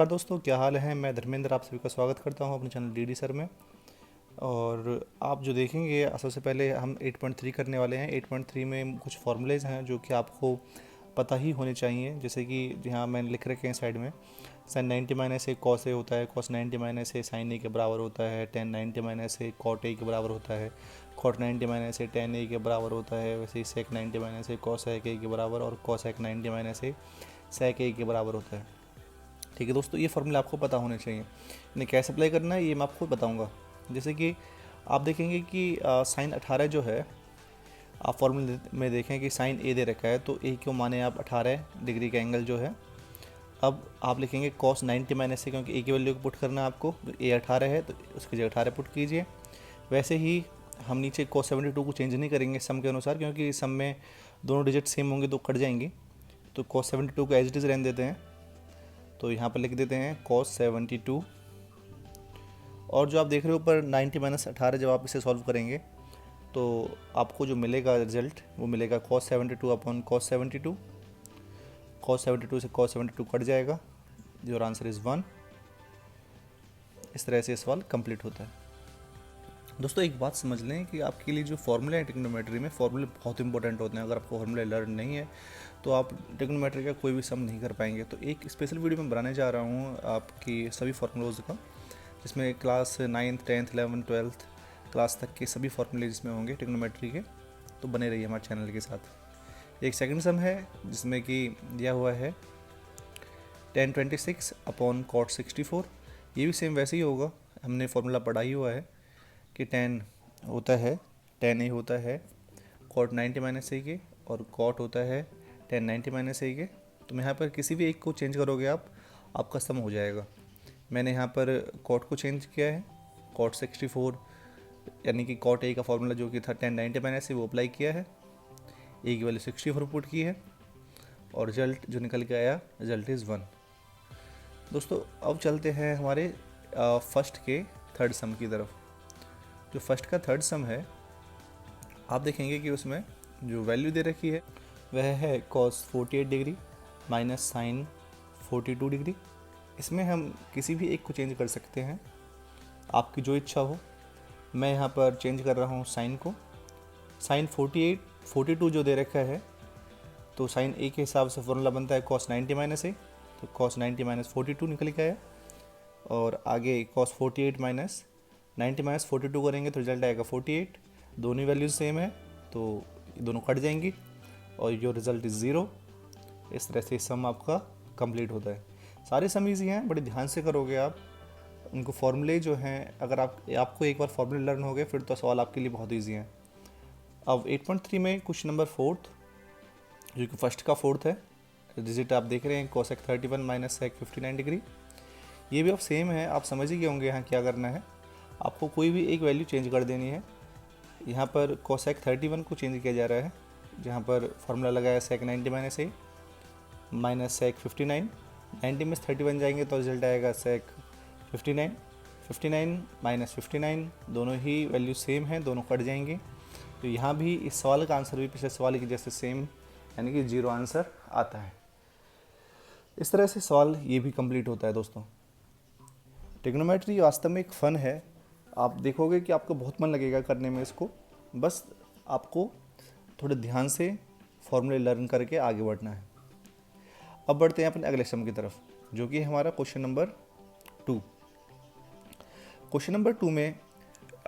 नमस्कार दोस्तों, क्या हाल है। मैं धर्मेंद्र आप सभी का स्वागत करता हूं अपने चैनल डीडी सर में। और आप जो देखेंगे, सबसे पहले हम 8.3 करने वाले हैं। 8.3 में कुछ फॉर्मूलेज हैं जो कि आपको पता ही होने चाहिए। जैसे कि यहाँ मैंने लिख रखे हैं साइड में, sine 90 minus A cos A होता है, cos 90 minus A sine A के बराबर होता है, tan 90 minus A cot A के बराबर होता है, cot 90 minus A tan A के बराबर होता है। वैसे ही सेक 90 माइनस ए कॉस ए के बराबर और कॉसेक 90 माइनस ए सेक ए के बराबर होता है। ठीक है दोस्तों, ये फॉर्मूला आपको पता होने चाहिए। इन्हें कैसे अप्लाई करना है ये मैं आपको बताऊंगा। जैसे कि आप देखेंगे कि साइन 18 जो है, आप फॉर्मूले में देखें कि साइन ए दे रखा है, तो ए क्यों माने आप 18 डिग्री का एंगल जो है। अब आप लिखेंगे कॉस 90 माइनस से, क्योंकि ए की वैल्यू को पुट करना है आपको, तो ए 18 है तो उसकी जगह 18 पुट कीजिए। वैसे ही हम नीचे कॉस 72 को चेंज नहीं करेंगे सम के अनुसार, क्योंकि सम में दोनों डिजिट सेम होंगे तो कट जाएंगी। तो कॉस 72 को एज इट इज़ रहने देते हैं। तो यहाँ पर लिख देते हैं cos 72। और जो आप देख रहे हो ऊपर 90 माइनस 18, जब आप इसे सॉल्व करेंगे तो आपको जो मिलेगा रिजल्ट वो मिलेगा cos 72 अपॉन cos 72। cos 72 से cos 72 कट जाएगा, योर आंसर इज़ 1। इस तरह से सवाल कंप्लीट होता है। दोस्तों एक बात समझ लें कि आपके लिए जो फॉर्मूले हैं ट्रिग्नोमेट्री में, फॉर्मूले बहुत इंपॉर्टेंट होते हैं। अगर आपको फॉर्मूले लर्न नहीं है तो आप ट्रिग्नोमेट्री का कोई भी सम नहीं कर पाएंगे। तो एक स्पेशल वीडियो मैं बनाने जा रहा हूँ आपकी सभी फार्मूलोज़ का, जिसमें class 9th 10th 11th 12th class तक के सभी फार्मूले जिसमें होंगे ट्रिग्नोमेट्री के। तो बने रहिए हमारे चैनल के साथ। एक सेकंड सम है जिसमें कि दिया हुआ है tan 26 अपॉन cot 64। ये भी सेम वैसे ही होगा, हमने फार्मूला पढ़ा ही हुआ है कि tan होता है, tan a होता है cot 90 माइनस ए के, और cot होता है tan 90 माइनस ए के। तो मैं यहाँ पर किसी भी एक को चेंज करोगे आप, आपका सम हो जाएगा। मैंने यहाँ पर cot को चेंज किया है, cot 64 यानी कि cot a का फॉर्मूला जो कि था tan 90 माइनस ए, वो अप्लाई किया है, a की वैल्यू 64 पुट की है, और रिजल्ट जो निकल के आया, रिजल्ट इज़ 1। दोस्तों अब चलते हैं हमारे फर्स्ट के थर्ड सम की तरफ। जो फर्स्ट का थर्ड सम है, आप देखेंगे कि उसमें जो वैल्यू दे रखी है वह है cos 48 degree minus sine 42 degree. इसमें हम किसी भी एक को चेंज कर सकते हैं, आपकी जो इच्छा हो। मैं यहाँ पर चेंज कर रहा हूँ साइन को। साइन 42 जो दे रखा है, तो साइन ए के हिसाब से फॉर्मूला बनता है cos 90 माइनस ए, तो cos 90 माइनस 42 निकल के आया। और आगे cos 48 माइनस 90 माइनस 42 करेंगे तो रिजल्ट आएगा 48। दोनों वैल्यूज सेम है तो दोनों कट जाएंगी और जो रिजल्ट इज़ 0। इस तरह से सम आपका कंप्लीट होता है। सारे सम ईजी हैं, बड़े ध्यान से करोगे आप उनको। फॉर्मूले जो हैं, अगर आपको एक बार फॉर्मूले लर्न हो गए फिर तो सवाल आपके लिए बहुत ईजी हैं। अब 8.3 में क्वेश्चन नंबर 4, जो कि फर्स्ट का 4th है, डिजिट आप देख रहे हैं कोसेक 31 माइनस सेक 59 डिग्री। ये भी अब सेम है, आप समझ ही गए होंगे यहाँ क्या करना है। आपको कोई भी एक वैल्यू चेंज कर देनी है। यहाँ पर कोसेक 31 को चेंज किया जा रहा है, जहाँ पर फॉर्मूला लगाया सेक 90 माइनस ए माइनस सेक 59। 90 में 31 जाएंगे तो रिजल्ट आएगा सेक 59। 59 माइनस 59, दोनों ही वैल्यू सेम हैं, दोनों कट जाएंगे। तो यहाँ भी इस सवाल का आंसर भी पिछले सवाल की जैसे सेम, यानी कि 0 आंसर आता है। इस तरह से सवाल ये भी कंप्लीट होता है। दोस्तों ट्रिग्नोमेट्री वास्तव में एक फ़न है। आप देखोगे कि आपको बहुत मन लगेगा करने में इसको, बस आपको थोड़े ध्यान से फॉर्मूले लर्न करके आगे बढ़ना है। अब बढ़ते हैं अपने अगले सम की तरफ, जो कि हमारा क्वेश्चन नंबर 2। क्वेश्चन नंबर 2 में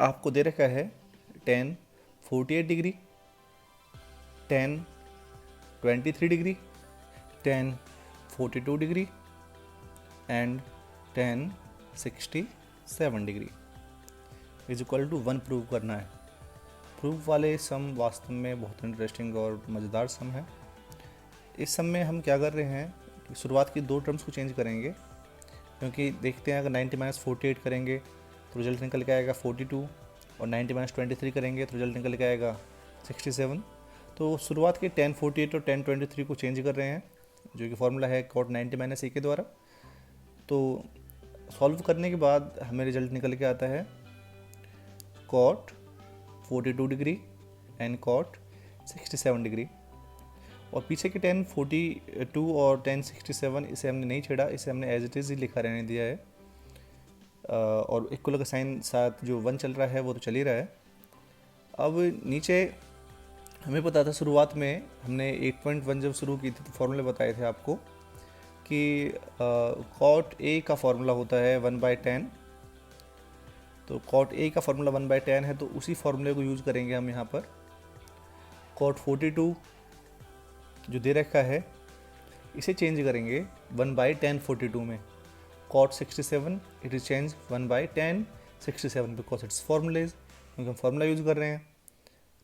आपको दे रखा है tan 48 degree, tan 23 degree, tan 42 degree and tan 67 degree is equal to 1 prove करना है। प्रूफ वाले सम वास्तव में बहुत इंटरेस्टिंग और मज़ेदार सम है। इस सम में हम क्या कर रहे हैं कि शुरुआत की 2 टर्म्स को चेंज करेंगे, क्योंकि देखते हैं अगर 90 माइनस 48 करेंगे तो रिजल्ट निकल के आएगा 42, और 90 माइनस 23 करेंगे तो रिजल्ट निकल के आएगा 67। तो शुरुआत के tan 48 और tan 23 को चेंज कर रहे हैं, जो कि फॉर्मूला है cot 90 माइनस ए के द्वारा। तो सॉल्व करने के बाद हमें रिजल्ट निकल के आता है cot 42 degree and cot 67 degree. और पीछे के 1042 और 1067 इसे हमने नहीं छेड़ा, इसे हमने एज इट इज़ ही लिखा रहने दिया है। और इक्वल का साइन साथ जो 1 चल रहा है वो तो चल ही रहा है। अब नीचे हमें पता था, शुरुआत में हमने 8.1 जब शुरू की थी तो फॉर्मूले बताए थे आपको कि कॉट ए का फॉर्मूला होता है 1/10। तो कॉट ए का फॉर्मूला 1/10 है, तो उसी फॉर्मूले को यूज़ करेंगे हम यहाँ पर। कॉट 42 जो दे रखा है इसे चेंज करेंगे 1/1042 में। Cot 67 it is change 1/1067 because it's formulas, क्योंकि हम फॉर्मूला यूज़ कर रहे हैं।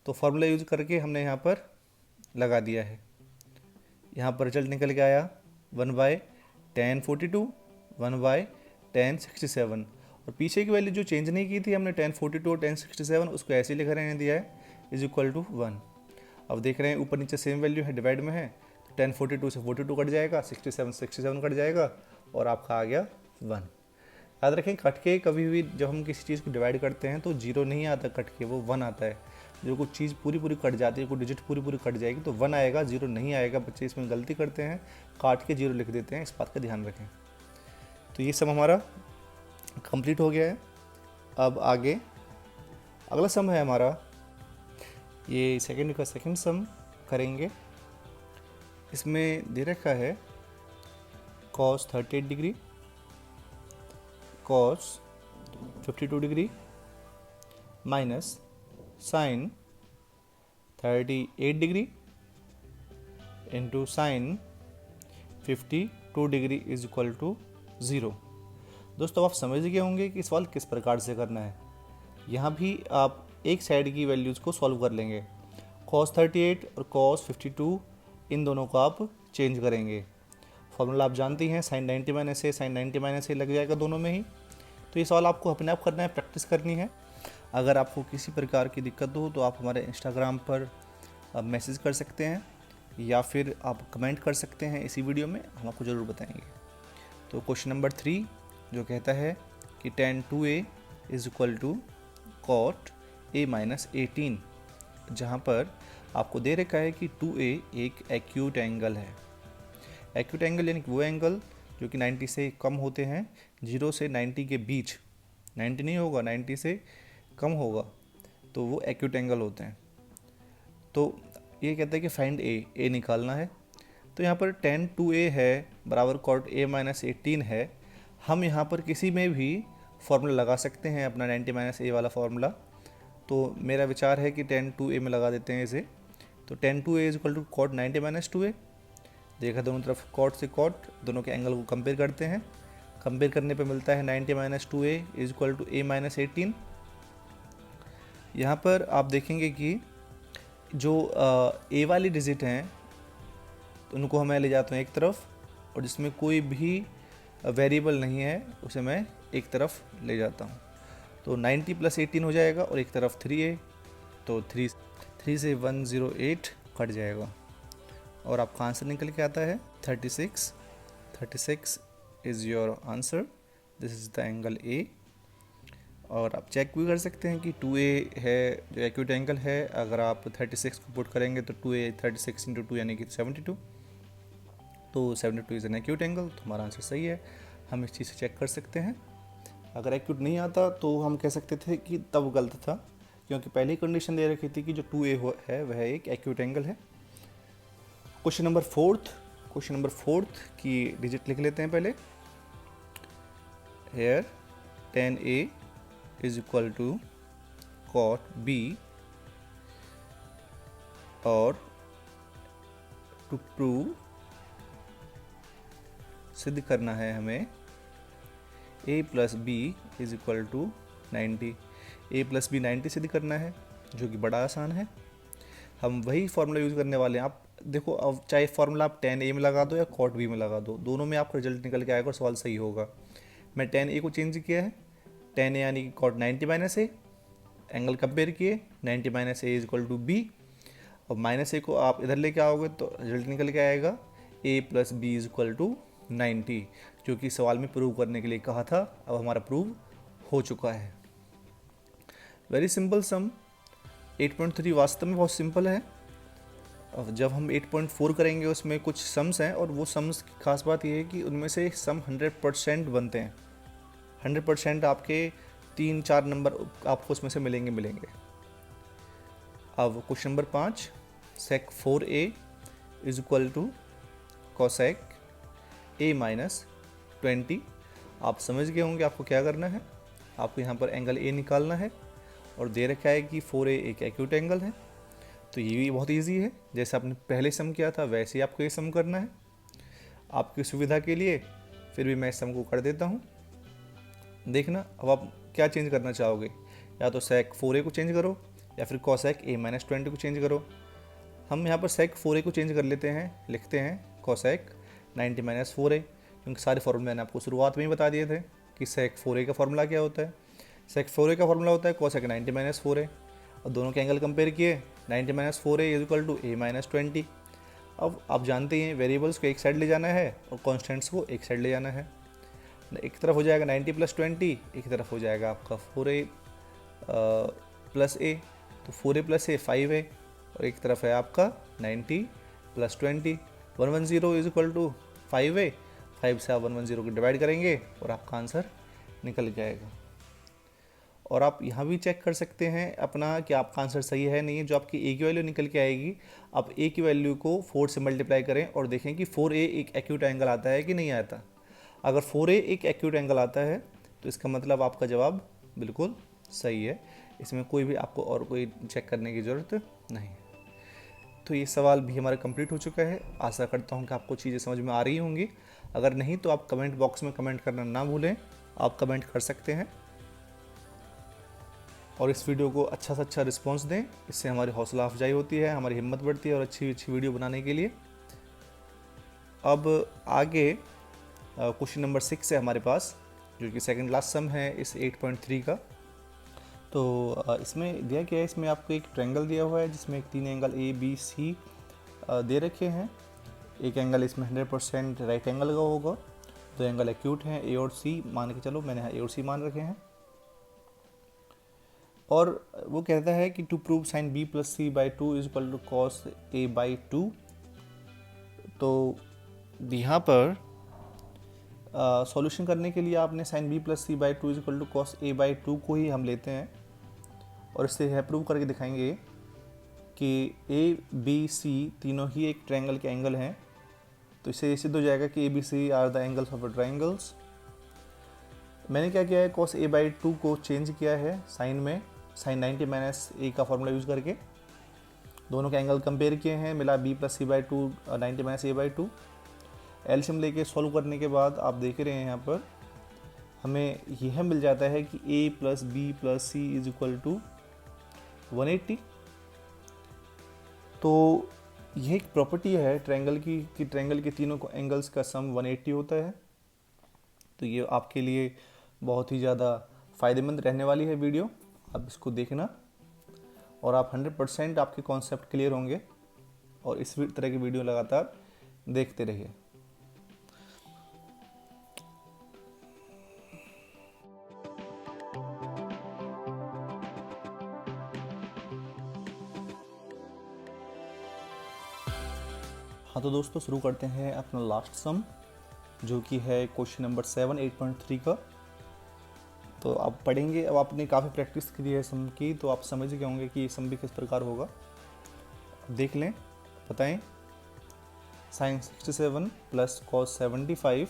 तो फॉर्मूला यूज़ करके हमने यहाँ पर लगा दिया है। यहाँ पर रिजल्ट निकल के आया 1/1042 1/1067। और पीछे की वैल्यू जो चेंज नहीं की थी हमने 1042 और 1067 उसको ऐसे ही लिखा रहने दिया है इज इक्वल टू 1। अब देख रहे हैं ऊपर नीचे सेम वैल्यू है, डिवाइड में है, तो 1042 से 42 कट जाएगा, 67 कट जाएगा और आपका आ गया 1। याद रखें कट के कभी भी जब हम किसी चीज़ को डिवाइड करते हैं तो 0 नहीं आता कट के, वो 1 आता है। जो कुछ चीज़ पूरी पूरी कट जाती है, कोई डिजिट पूरी पूरी कट जाएगी तो 1 आएगा, 0 नहीं आएगा। बच्चे इसमें गलती करते हैं, काट के 0 लिख देते हैं, इस बात का ध्यान रखें। तो ये सम हमारा कंप्लीट हो गया है। अब आगे अगला सम है हमारा, ये सेकेंड का सेकेंड सम करेंगे। इसमें दे रखा है cos 38 degree, cos 52 degree minus sine 38 degree into sine 52 degree is equal to 0। दोस्तों आप समझ गए होंगे कि सवाल किस प्रकार से करना है। यहाँ भी आप एक साइड की वैल्यूज़ को सॉल्व कर लेंगे। cos 38 और cos 52 इन दोनों को आप चेंज करेंगे। फॉर्मूला आप जानती हैं, sign 90 minus A sign 90 minus ए लग जाएगा दोनों में ही। तो ये सवाल आपको अपने आप करना है, प्रैक्टिस करनी है। अगर आपको किसी प्रकार की दिक्कत हो तो आप हमारे इंस्टाग्राम पर मैसेज कर सकते हैं या फिर आप कमेंट कर सकते हैं इसी वीडियो में, हम आपको ज़रूर बताएंगे। तो क्वेश्चन नंबर 3 जो कहता है कि tan 2a is equal to cot a minus 18, जहाँ पर आपको दे रखा है कि 2a एक एक्यूट एंगल है। एक्यूट एंगल यानी कि वो एंगल जो कि 90 से कम होते हैं, 0 से 90 के बीच, 90 नहीं होगा 90 से कम होगा तो वो एक्यूट एंगल होते हैं। तो ये कहता है कि फाइंड ए निकालना है। तो यहाँ पर tan 2a है बराबर कॉट a माइनस 18 है। हम यहाँ पर किसी में भी फॉर्मूला लगा सकते हैं अपना 90 माइनस ए वाला फार्मूला। तो मेरा विचार है कि tan 2a में लगा देते हैं इसे। तो tan 2a is equal to cot 90 minus 2a। देखा दोनों तरफ कॉट से कॉट, दोनों के एंगल को कंपेयर करते हैं। कंपेयर करने पे मिलता है 90 minus 2a is equal to a minus 18। यहाँ पर आप देखेंगे कि जो ए वाली डिजिट हैं तो उनको मैं ले जाता हूँ एक तरफ, और जिसमें कोई भी वेरिएबल नहीं है उसे मैं एक तरफ ले जाता हूँ। तो 90 प्लस 18 हो जाएगा और एक तरफ 3a, तो 3 से 108 कट जाएगा और आपका आंसर निकल के आता है 36। 36 is your answer. This is the angle A. और आप चेक भी कर सकते हैं कि 2a है जो एक्यूट एंगल है, अगर आप 36 को पुट करेंगे तो 2a 36 इंटू 2 यानी कि 72। तो 72 इज़ एन एक्यूट एंगल, तो हमारा आंसर सही है। हम इस चीज़ से चेक कर सकते हैं। अगर एक्यूट नहीं आता तो हम कह सकते थे कि तब गलत था, क्योंकि पहली कंडीशन दे रखी थी कि जो 2a है वह एक एक्यूट एंगल है। क्वेश्चन नंबर फोर्थ की डिजिट लिख लेते हैं पहले। Here tan a is equal to cot b, और टू प्रूव सिद्ध करना है हमें a plus B is equal to 90। a plus B 90 सिद्ध करना है, जो कि बड़ा आसान है। हम वही फार्मूला यूज़ करने वाले हैं। आप देखो, अब चाहे फार्मूला आप tan a में लगा दो या कॉट b में लगा दो, दोनों में आपका रिजल्ट निकल के आएगा और सवाल सही होगा। मैं tan a को चेंज किया है, tan a यानी कि cot 90 minus A, angle compare किए 90 minus A is equal to B, और माइनस ए को आप इधर लेके आओगे तो रिजल्ट निकल के आएगा a plus B is equal to 90, जो कि सवाल में प्रूव करने के लिए कहा था। अब हमारा प्रूव हो चुका है। वेरी सिंपल सम। 8.3 वास्तव में बहुत सिंपल है। अब जब हम 8.4 करेंगे उसमें कुछ सम्स हैं, और वो सम्स की खास बात ये है कि उनमें से सम 100% बनते हैं। 100% आपके 3-4 नंबर आपको उसमें से मिलेंगे। अब question number 5, sec 4a is equal to cosec a minus 20। आप समझ गए होंगे आपको क्या करना है। आपको यहाँ पर एंगल a निकालना है, और दे रखा है कि 4a एक एक्यूट एंगल है। तो ये भी बहुत इजी है, जैसे आपने पहले सम किया था वैसे ही आपको ये सम करना है। आपकी सुविधा के लिए फिर भी मैं इस सम को कर देता हूँ। देखना अब आप क्या चेंज करना चाहोगे, या तो सेक 4a को चेंज करो या फिर कोसेक a माइनस 20 को चेंज करो। हम यहाँ पर सेक 4a को चेंज कर लेते हैं, लिखते हैं कोसेक 90 माइनस 4a, क्योंकि सारे फॉर्मूले मैंने आपको शुरुआत में ही बता दिए थे कि सेक 4a का फॉर्मूला क्या होता है। सेक 4a का फॉर्मूला होता है कोसेक 90 माइनस 4a, और दोनों के एंगल कंपेयर किए, 90 minus 4a is equal to a minus 20। अब आप जानते हैं वेरिएबल्स को एक साइड ले जाना है और कॉन्स्टेंट्स को एक साइड ले जाना है। एक तरफ हो जाएगा 90 प्लस 20, एक तरफ हो जाएगा आपका 4a प्लस a, तो 4a प्लस a 5a, और एक तरफ है आपका 90 plus 20। 110 is equal to 5a, 5 से आप 110 को डिवाइड करेंगे और आपका आंसर निकल जाएगा। और आप यहाँ भी चेक कर सकते हैं अपना कि आपका आंसर सही है नहीं है। जो आपकी a की वैल्यू निकल के आएगी, आप a की वैल्यू को 4 से मल्टीप्लाई करें और देखें कि 4a एक एक्यूट एंगल आता है कि नहीं आता। अगर 4a एक एक्यूट एंगल आता है तो इसका मतलब आपका जवाब बिल्कुल सही है, इसमें कोई भी आपको और कोई चेक करने की ज़रूरत नहीं। तो ये सवाल भी हमारा कंप्लीट हो चुका है। आशा करता हूँ कि आपको चीज़ें समझ में आ रही होंगी। अगर नहीं तो आप कमेंट बॉक्स में कमेंट करना ना भूलें, आप कमेंट कर सकते हैं, और इस वीडियो को अच्छा से अच्छा रिस्पॉन्स दें। इससे हमारी हौसला अफजाई होती है, हमारी हिम्मत बढ़ती है और अच्छी अच्छी वीडियो बनाने के लिए। अब आगे क्वेश्चन नंबर 6 है हमारे पास, जो कि सेकंड लास्ट सम है इस 8.3 का। तो इसमें दिया क्या है, इसमें आपको एक ट्रायंगल दिया हुआ है जिसमें 3 एंगल ए बी सी दे रखे हैं। एक एंगल इसमें 100% राइट एंगल का होगा, 2 एंगल एक्यूट हैं ए और सी मान के चलो, मैंने ए और सी मान रखे हैं। और वो कहता है कि to prove sine b plus C by 2 is equal to cos a by 2। तो यहाँ पर सॉल्यूशन करने के लिए आपने sine b plus C by 2 is equal to cos a by 2 को ही हम लेते हैं, और इससे यह प्रूव करके दिखाएंगे कि a b c तीनों ही एक ट्रायंगल के एंगल हैं। तो इससे ये सिद्ध हो जाएगा कि a b c are the angles of a triangles. मैंने क्या किया है, कॉस a बाई 2 को चेंज किया है साइन में, साइन 90 माइनस a का फॉर्मूला यूज़ करके दोनों के एंगल कंपेयर किए हैं, मिला b plus C by 2 90 minus a by 2। LCM लेके सॉल्व करने के बाद आप देख रहे हैं यहाँ पर हमें यह मिल जाता है कि a plus B plus C is equal to 180। तो यह एक प्रॉपर्टी है ट्रायंगल की कि ट्रायंगल के तीनों एंगल्स का सम 180 होता है। तो ये आपके लिए बहुत ही ज़्यादा फ़ायदेमंद रहने वाली है वीडियो, आप इसको देखना और आप 100% आपके कॉन्सेप्ट क्लियर होंगे, और इस तरह की वीडियो लगातार देखते रहिए। हाँ तो दोस्तों शुरू करते हैं अपना लास्ट सम, जो कि है क्वेश्चन नंबर 7 8.3 का। तो आप पढ़ेंगे, अब आपने काफ़ी प्रैक्टिस की है सम की, तो आप समझ गए होंगे कि ये सम भी किस प्रकार होगा। देख लें, बताएं। साइन 67 प्लस कॉस 75,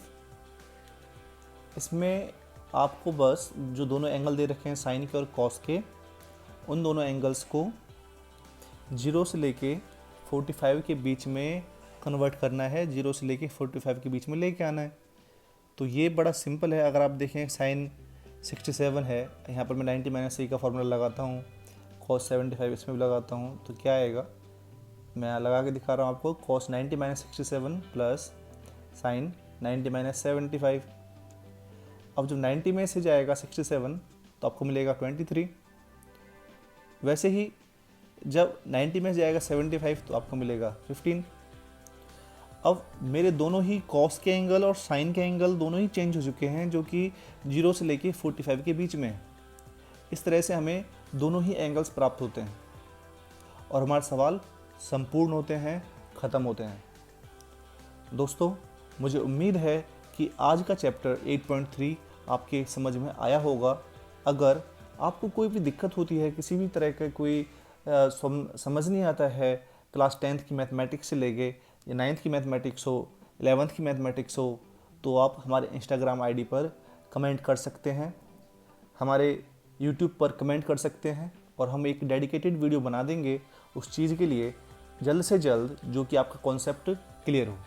इसमें आपको बस जो दोनों एंगल दे रखे हैं साइन के और कॉस के, उन दोनों एंगल्स को 0 से लेके 45 के बीच में कन्वर्ट करना है, 0 से लेके 45 के बीच में लेके आना है। तो ये बड़ा सिंपल है। अगर आप देखें साइन 67 है, यहाँ पर मैं 90 माइनस a का फॉर्मूला लगाता हूँ, कॉस 75 इसमें भी लगाता हूँ, तो क्या आएगा, मैं लगा के दिखा रहा हूँ आपको। Cos 90 minus 67 plus sign 90 minus 75। अब जब 90 में से जाएगा 67 तो आपको मिलेगा 23। वैसे ही जब 90 में से जाएगा 75 तो आपको मिलेगा 15। अब मेरे दोनों ही कॉस के एंगल और साइन के एंगल दोनों ही चेंज हो चुके हैं, जो कि 0 से लेके 45 के बीच में है। इस तरह से हमें दोनों ही एंगल्स प्राप्त होते हैं और हमारा सवाल संपूर्ण होते हैं, ख़त्म होते हैं। दोस्तों, मुझे उम्मीद है कि आज का चैप्टर 8.3 आपके समझ में आया होगा। अगर आपको कोई भी दिक्कत होती है, किसी भी तरह का कोई समझ नहीं आता है, क्लास 10th की मैथमेटिक्स से लेके या 9th की मैथमेटिक्स हो, 11th की मैथमेटिक्स हो, तो आप हमारे इंस्टाग्राम आईडी पर कमेंट कर सकते हैं, हमारे यूट्यूब पर कमेंट कर सकते हैं, और हम एक डेडिकेटेड वीडियो बना देंगे उस चीज़ के लिए जल्द से जल्द, जो कि आपका कॉन्सेप्ट क्लियर हो।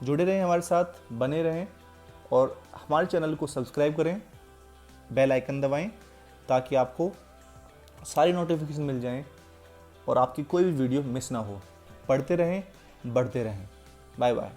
जुड़े रहें हमारे साथ, बने रहें, और हमारे चैनल को सब्सक्राइब करें, बेल आइकन दबाएं, ताकि आपको सारी नोटिफिकेशन मिल जाएं और आपकी कोई भी वीडियो मिस ना हो। पढ़ते रहें, बढ़ते रहें। Bye bye.